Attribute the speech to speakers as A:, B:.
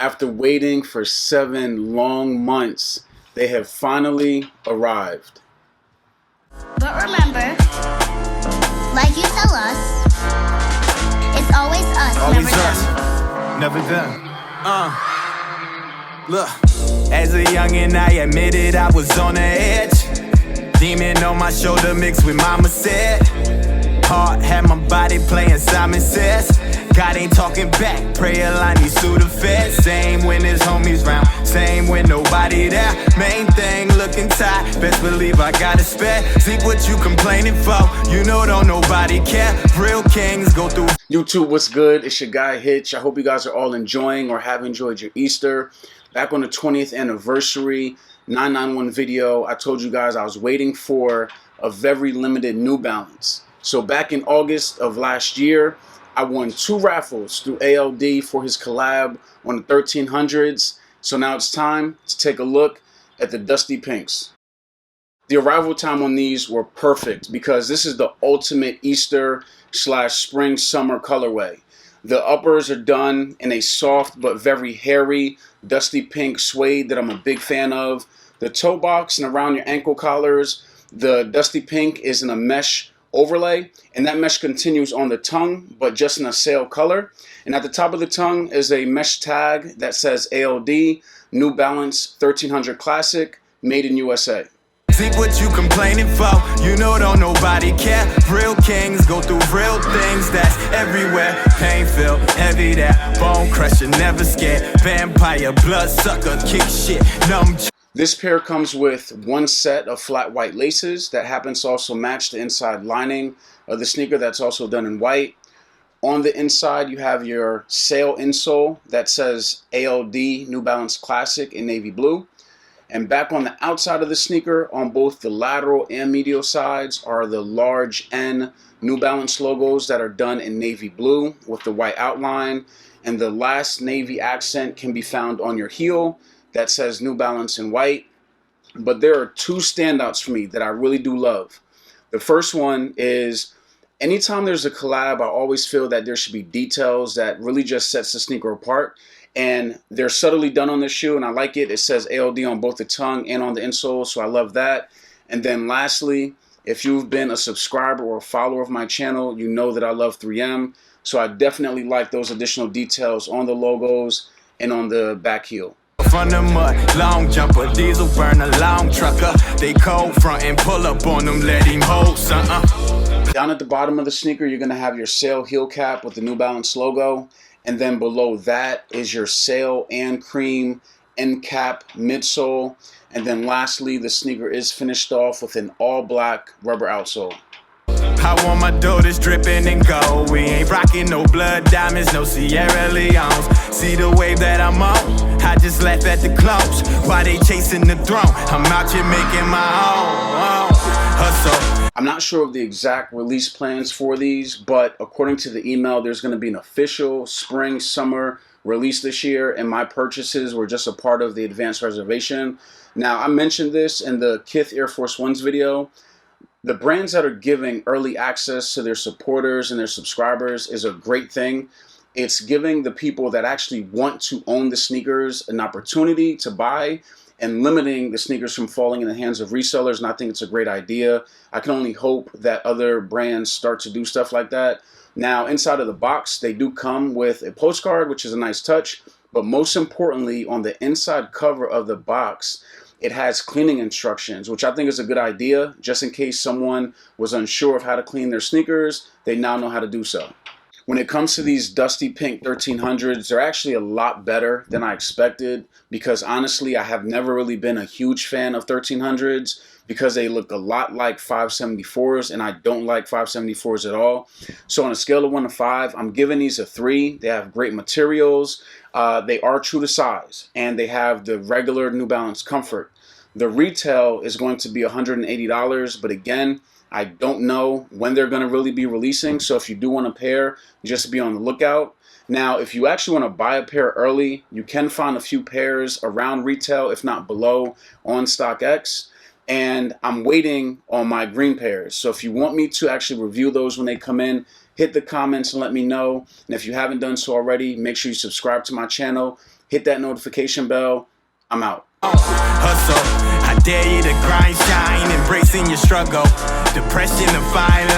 A: After waiting for 7 long months, they have finally arrived.
B: But remember, like you tell us, it's always us,
C: always
B: never
C: us,
B: them.
C: never them. Look, as a youngin', I admitted I was on the edge. Demon on my shoulder mixed with mama said. Heart had my body playing Simon Says. God ain't talking back, prayer line needs to the fed. Same when his homies round, same when nobody there. Main thing looking tight, best believe I got a spare. See what you complaining for, you know don't nobody care. Real kings go through.
A: YouTube, what's good? It's your guy Hitch. I hope you guys are all enjoying or have enjoyed your Easter. Back on the 20th anniversary 991 video, I told you guys I was waiting for a very limited New Balance. So back in August of last year, I won 2 raffles through ALD for his collab on the 1300s. So now it's time to take a look at the Dusty Pinks. The arrival time on these were perfect because this is the ultimate Easter / spring summer colorway. The uppers are done in a soft but very hairy dusty pink suede that I'm a big fan of. The toe box and around your ankle collars, the dusty pink is in a mesh overlay, and that mesh continues on the tongue but just in a sail color. And at the top of the tongue is a mesh tag that says ALD New Balance 1300 Classic, made in USA.
C: See what you complaining for, you know don't nobody care. Real kings go through real things, that's everywhere. Pain filled, heavy that, bone crusher, never scared. Vampire, blood sucker, kick shit, numb.
A: This pair comes with 1 set of flat white laces that happens to also match the inside lining of the sneaker that's also done in white. On the inside you have your sail insole that says ALD New Balance Classic in navy blue. And back on the outside of the sneaker, on both the lateral and medial sides, are the large N New Balance logos that are done in navy blue with the white outline. And the last navy accent can be found on your heel that says New Balance in white. But there are 2 standouts for me that I really do love. The first one is, anytime there's a collab, I always feel that there should be details that really just sets the sneaker apart. And they're subtly done on this shoe, and I like it. It says ALD on both the tongue and on the insole, so I love that. And then lastly, if you've been a subscriber or a follower of my channel, you know that I love 3M. So I definitely like those additional details on the logos and on the back heel.
C: From the mud, long jumper, diesel burner, long trucker. They cold front and pull up on them, let him hold something.
A: Down at the bottom of the sneaker, you're going to have your sail heel cap with the New Balance logo. And then below that is your sail and cream end cap midsole. And then lastly, the sneaker is finished off with an all black rubber outsole.
C: I want my daughters dripping in gold. We ain't rocking no blood diamonds, no Sierra Leones. See the wave that I'm on? I just laugh at the clones. Why they chasing the throne? I'm out here making my own hustle.
A: I'm not sure of the exact release plans for these, but according to the email, there's going to be an official spring-summer release this year, and my purchases were just a part of the advanced reservation. Now, I mentioned this in the Kith Air Force Ones video. The brands that are giving early access to their supporters and their subscribers is a great thing. It's giving the people that actually want to own the sneakers an opportunity to buy, and limiting the sneakers from falling in the hands of resellers, and I think it's a great idea. I can only hope that other brands start to do stuff like that. Now, inside of the box, they do come with a postcard, which is a nice touch, but most importantly, on the inside cover of the box, it has cleaning instructions, which I think is a good idea. Just in case someone was unsure of how to clean their sneakers, they now know how to do so. When it comes to these dusty pink 1300s, they're actually a lot better than I expected, because honestly, I have never really been a huge fan of 1300s because they look a lot like 574s, and I don't like 574s at all. So on a scale of 1 to 5, I'm giving these a 3. They have great materials. They are true to size, and they have the regular New Balance comfort. The retail is going to be $180, but again, I don't know when they're going to really be releasing, so if you do want a pair, just be on the lookout. Now, if you actually want to buy a pair early, you can find a few pairs around retail, if not below, on StockX. And I'm waiting on my green pairs. So if you want me to actually review those when they come in, hit the comments and let me know. And if you haven't done so already, make sure you subscribe to my channel hit that notification bell. I'm out.
C: Hustle, I dare you to grind, shine, embracing your struggle. Depression, the fine